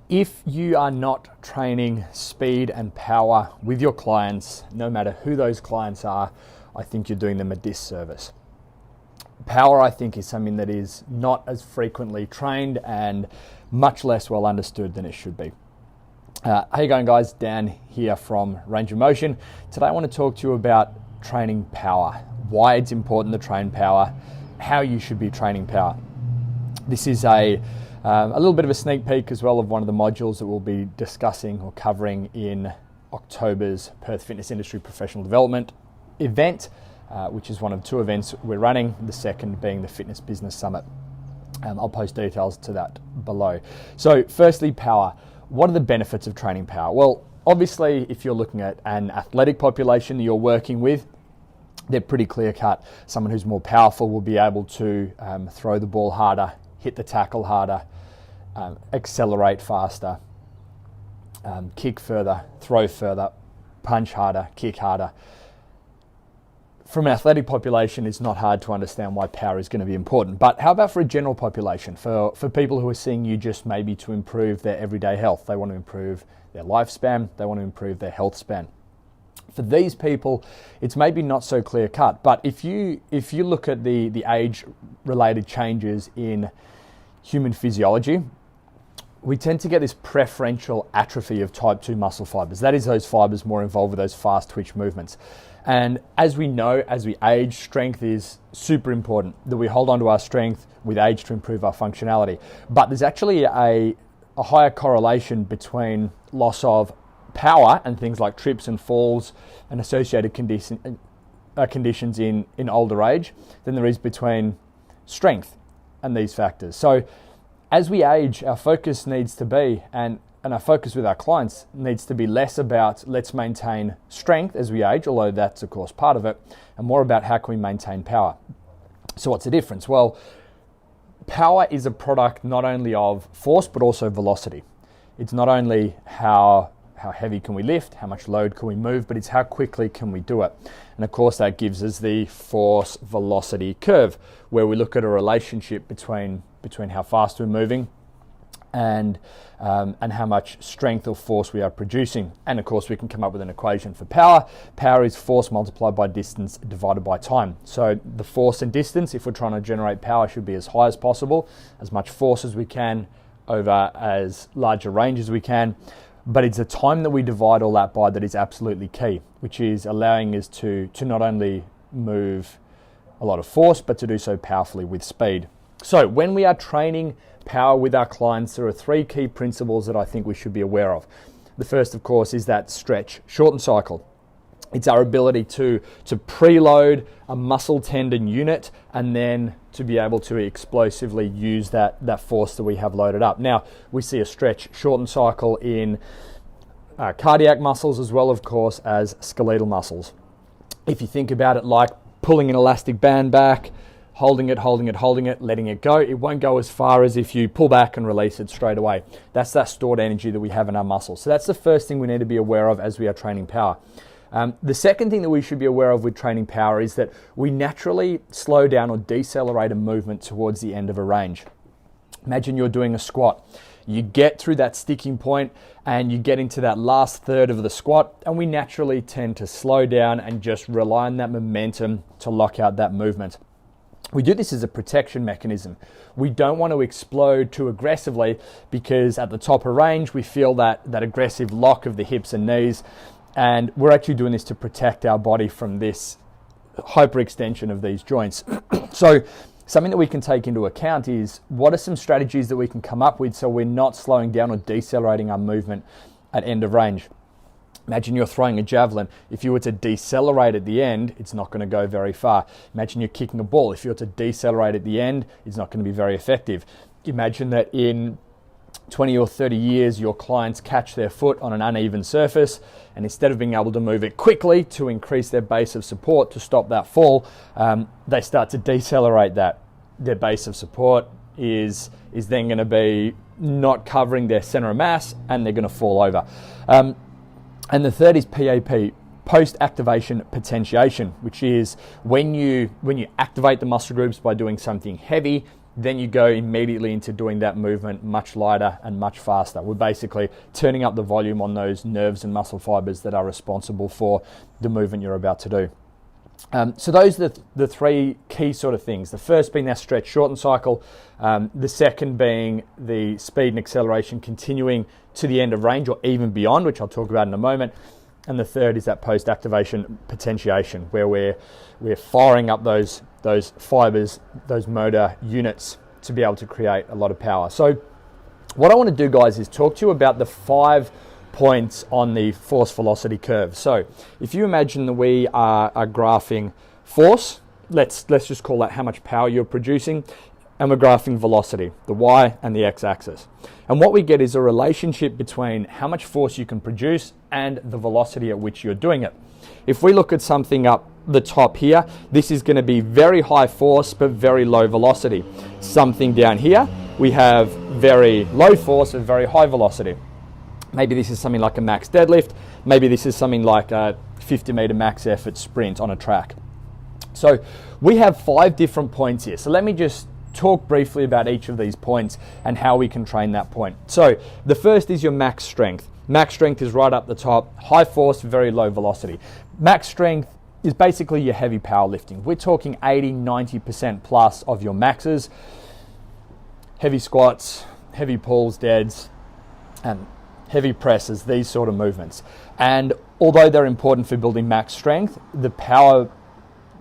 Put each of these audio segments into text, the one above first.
If you are not training speed and power with your clients, no matter who those clients are, I think you're doing them a disservice. Power, I think, is something that is not as frequently trained and much less well understood than it should be. How you going, guys? Dan here from Range of Motion. Today I want to talk to you about training power, why it's important to train power, how you should be training power. This is a little bit of a sneak peek as well of one of the modules that we'll be discussing or covering in October's Perth Fitness Industry Professional Development event, which is one of two events we're running, the second being the Fitness Business Summit. I'll post details to that below. So firstly, power. What are the benefits of training power? Well, obviously, if you're looking at an athletic population that you're working with, they're pretty clear cut. Someone who's more powerful will be able to throw the ball harder, hit the tackle harder, accelerate faster, kick further, throw further, punch harder, kick harder. From an athletic population, it's not hard to understand why power is going to be important. But how about for a general population? For people who are seeing you just maybe to improve their everyday health, they want to improve their lifespan, they want to improve their health span. For these people, it's maybe not so clear cut. But if you look at the age-related changes in human physiology, we tend to get this preferential atrophy of type 2 muscle fibers. That is those fibers more involved with those fast twitch movements. And as we know, as we age, strength is super important, that we hold on to our strength with age to improve our functionality. But there's actually a higher correlation between loss of power and things like trips and falls and associated conditions in older age than there is between strength and these factors. So as we age, our focus needs to be, and our focus with our clients needs to be less about let's maintain strength as we age, although that's of course part of it, and more about how can we maintain power. So what's the difference? Well, power is a product not only of force but also velocity. It's not only how heavy can we lift, how much load can we move, but it's how quickly can we do it. And of course that gives us the force velocity curve, where we look at a relationship between how fast we're moving and how much strength or force we are producing. And of course we can come up with an equation for power. Power is force multiplied by distance divided by time. So the force and distance, if we're trying to generate power, should be as high as possible, as much force as we can over as large a range as we can. But it's the time that we divide all that by that is absolutely key, which is allowing us to not only move a lot of force, but to do so powerfully with speed. So when we are training power with our clients, there are three key principles that I think we should be aware of. The first, of course, is that stretch, shorten cycle. It's our ability to preload a muscle tendon unit and then to be able to explosively use that force that we have loaded up. Now, we see a stretch, shorten cycle in cardiac muscles as well, of course, as skeletal muscles. If you think about it like pulling an elastic band back, holding it, letting it go, it won't go as far as if you pull back and release it straight away. That's that stored energy that we have in our muscles. So that's the first thing we need to be aware of as we are training power. The second thing that we should be aware of with training power is that we naturally slow down or decelerate a movement towards the end of a range. Imagine you're doing a squat. You get through that sticking point and you get into that last third of the squat, and we naturally tend to slow down and just rely on that momentum to lock out that movement. We do this as a protection mechanism. We don't want to explode too aggressively because at the top of range, we feel that aggressive lock of the hips and knees, and we're actually doing this to protect our body from this hyperextension of these joints. So something that we can take into account is what are some strategies that we can come up with so we're not slowing down or decelerating our movement at end of range. Imagine you're throwing a javelin. If you were to decelerate at the end, it's not going to go very far. Imagine you're kicking a ball. If you were to decelerate at the end, it's not going to be very effective. Imagine that in 20 or 30 years, your clients catch their foot on an uneven surface, and instead of being able to move it quickly to increase their base of support to stop that fall, they start to decelerate that. Their base of support is then going to be not covering their center of mass, and they're going to fall over. And the third is PAP, post-activation potentiation, which is when you activate the muscle groups by doing something heavy, then you go immediately into doing that movement much lighter and much faster. We're basically turning up the volume on those nerves and muscle fibers that are responsible for the movement you're about to do. So those are the three key sort of things. The first being that stretch shorten cycle, the second being the speed and acceleration continuing to the end of range or even beyond, which I'll talk about in a moment. And the third is that post-activation potentiation, where we're firing up those fibers, those motor units to be able to create a lot of power. So what I want to do, guys, is talk to you about the 5 points on the force velocity curve. So if you imagine that we are graphing force, let's just call that how much power you're producing, and we're graphing velocity, the y and the x-axis. And what we get is a relationship between how much force you can produce and the velocity at which you're doing it. If we look at something up the top here, this is going to be very high force but very low velocity. Something down here, we have very low force and very high velocity. Maybe this is something like a max deadlift. Maybe this is something like a 50-meter max effort sprint on a track. So we have 5 different points here. So let me just talk briefly about each of these points and how we can train that point. So the first is your max strength. Max strength is right up the top, high force, very low velocity. Max strength is basically your heavy powerlifting. We're talking 80, 90% plus of your maxes. Heavy squats, heavy pulls, deads, and heavy presses, these sort of movements. And although they're important for building max strength, the power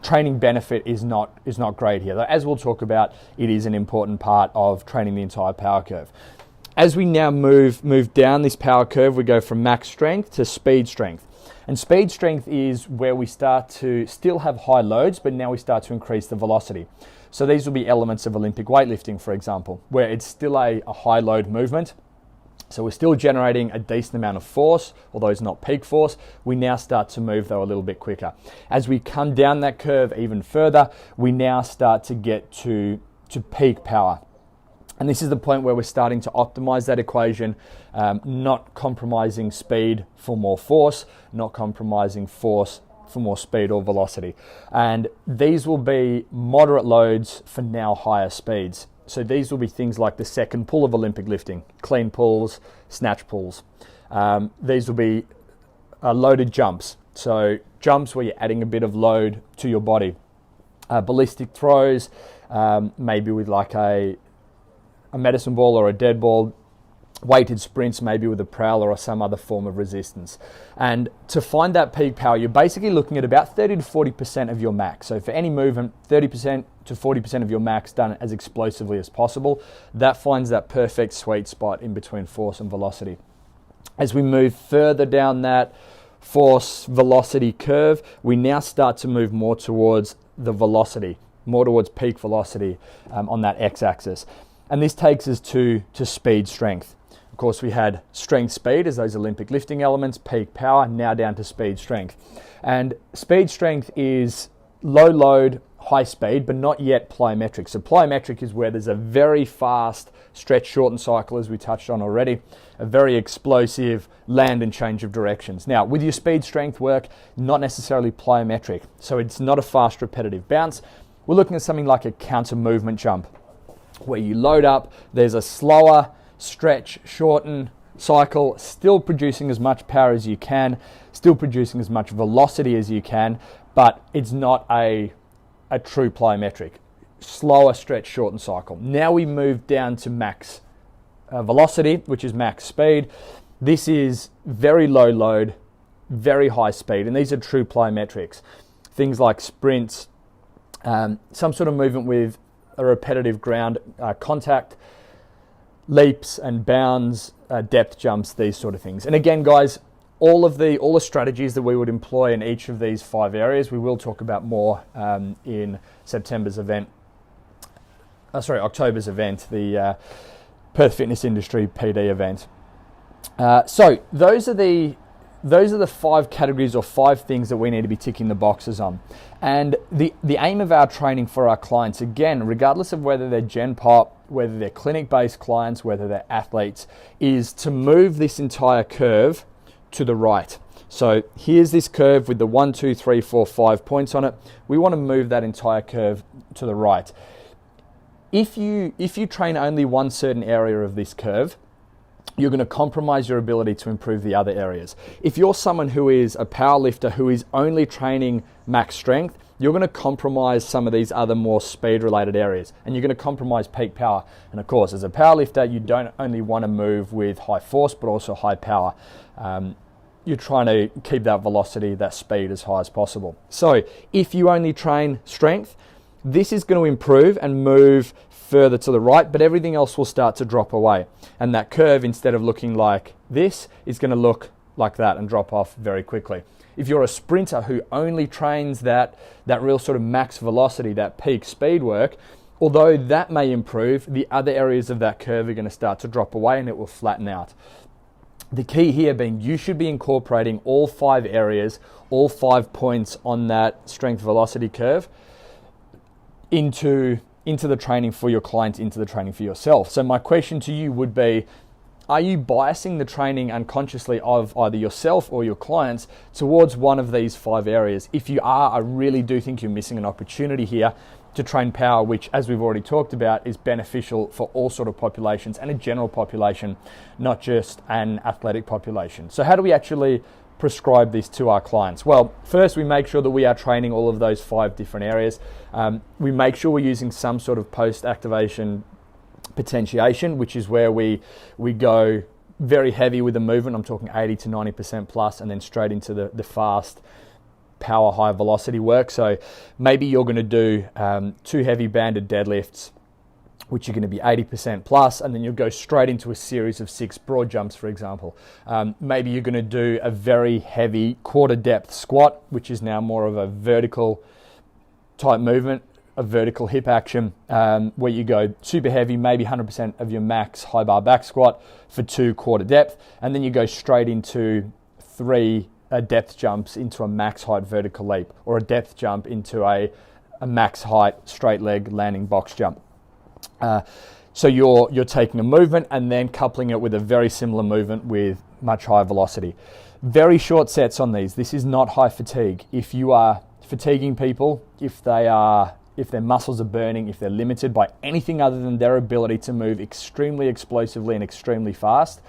training benefit is not great here. As we'll talk about, it is an important part of training the entire power curve. As we now move down this power curve, we go from max strength to speed strength. And speed strength is where we start to still have high loads, but now we start to increase the velocity. So these will be elements of Olympic weightlifting, for example, where it's still a high load movement. So we're still generating a decent amount of force, although it's not peak force. We now start to move, though, a little bit quicker. As we come down that curve even further, we now start to get to peak power. And this is the point where we're starting to optimize that equation, not compromising speed for more force, not compromising force for more speed or velocity. And these will be moderate loads for now higher speeds. So these will be things like the second pull of Olympic lifting, clean pulls, snatch pulls. These will be loaded jumps. So jumps where you're adding a bit of load to your body. Ballistic throws, maybe with like a medicine ball or a dead ball. Weighted sprints, maybe with a prowler or some other form of resistance. And to find that peak power, you're basically looking at about 30 to 40% of your max. So for any movement, 30% to 40% of your max done as explosively as possible. That finds that perfect sweet spot in between force and velocity. As we move further down that force velocity curve, we now start to move more towards the velocity, more towards peak velocity on that x-axis. And this takes us to speed strength. Of course, we had strength speed as those Olympic lifting elements, peak power, now down to speed strength. And speed strength is low load, high speed, but not yet plyometric. So plyometric is where there's a very fast stretch shorten cycle, as we touched on already, a very explosive land and change of directions. Now, with your speed strength work, not necessarily plyometric. So it's not a fast repetitive bounce. We're looking at something like a counter movement jump, where you load up, there's a slower stretch, shorten cycle, still producing as much power as you can, still producing as much velocity as you can, but it's not a true plyometric. Slower stretch, shorten cycle. Now we move down to max velocity, which is max speed. This is very low load, very high speed, and these are true plyometrics. Things like sprints, some sort of movement with a repetitive ground contact, leaps and bounds, depth jumps, these sort of things. And again, guys, all the strategies that we would employ in each of these 5 areas, we will talk about more in October's event, the Perth Fitness Industry PD event. So those are the 5 categories or 5 things that we need to be ticking the boxes on. And the aim of our training for our clients, again, regardless of whether they're Gen Pop, whether they're clinic-based clients, whether they're athletes, is to move this entire curve to the right. So here's this curve with the 1, 2, 3, 4, 5 points on it. We want to move that entire curve to the right. If you train only one certain area of this curve, you're going to compromise your ability to improve the other areas. If you're someone who is a power lifter who is only training max strength, you're going to compromise some of these other more speed related areas, and you're going to compromise peak power. And of course, as a power lifter, you don't only want to move with high force, but also high power. You're trying to keep that velocity, that speed as high as possible. So if you only train strength, this is going to improve and move further to the right, but everything else will start to drop away. And that curve, instead of looking like this, is going to look like that and drop off very quickly. If you're a sprinter who only trains that real sort of max velocity, that peak speed work, although that may improve, the other areas of that curve are going to start to drop away and it will flatten out. The key here being you should be incorporating all 5 areas, all 5 points on that strength velocity curve into the training for your clients, into the training for yourself. So my question to you would be, are you biasing the training unconsciously of either yourself or your clients towards one of these 5 areas? If you are, I really do think you're missing an opportunity here to train power, which, as we've already talked about, is beneficial for all sort of populations and a general population, not just an athletic population. So how do we actually prescribe this to our clients? Well, first we make sure that we are training all of those 5 different areas. We make sure we're using some sort of post-activation potentiation, which is where we go very heavy with the movement. I'm talking 80 to 90% plus, and then straight into the fast power high velocity work. So maybe you're going to do 2 heavy banded deadlifts, which are going to be 80% plus, and then you'll go straight into a series of 6 broad jumps, for example. Maybe you're going to do a very heavy quarter depth squat, which is now more of a vertical type movement, a vertical hip action, where you go super heavy, maybe 100% of your max high bar back squat for 2 quarter depth, and then you go straight into 3 depth jumps into a max height vertical leap, or a depth jump into a max height straight leg landing box jump. So you're taking a movement and then coupling it with a very similar movement with much higher velocity. Very short sets on these. This is not high fatigue. If you are fatiguing people, if their muscles are burning, if they're limited by anything other than their ability to move extremely explosively and extremely fast,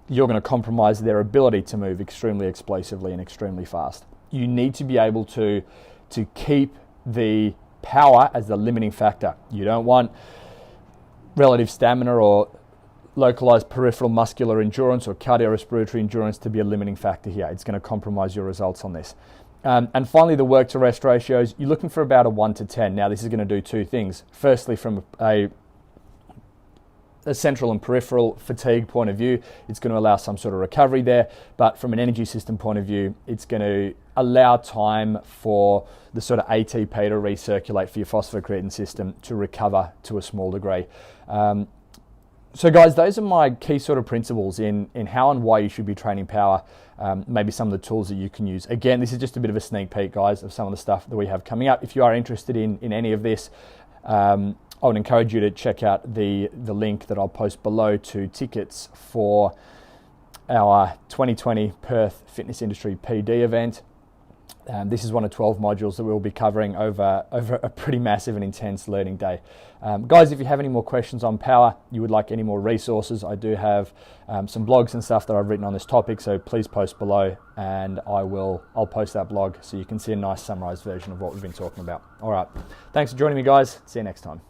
you're going to compromise their ability to move extremely explosively and extremely fast. You need to be able to keep the power as the limiting factor. You don't want relative stamina or localized peripheral muscular endurance or cardiorespiratory endurance to be a limiting factor here. It's going to compromise your results on this. And finally, the work to rest ratios, you're looking for about a 1 to 10. Now, this is going to do 2 things. Firstly, from a central and peripheral fatigue point of view, it's going to allow some sort of recovery there. But from an energy system point of view, it's going to allow time for the sort of ATP to recirculate for your phosphocreatine system to recover to a small degree. So guys, those are my key sort of principles in how and why you should be training power. Maybe some of the tools that you can use. Again, this is just a bit of a sneak peek, guys, of some of the stuff that we have coming up. If you are interested in any of this, I would encourage you to check out the link that I'll post below to tickets for our 2020 Perth Fitness Industry PD event. This is one of 12 modules that we'll be covering over a pretty massive and intense learning day. Guys, if you have any more questions on power, you would like any more resources, I do have some blogs and stuff that I've written on this topic, so please post below and I'll post that blog so you can see a nice summarized version of what we've been talking about. All right, thanks for joining me, guys. See you next time.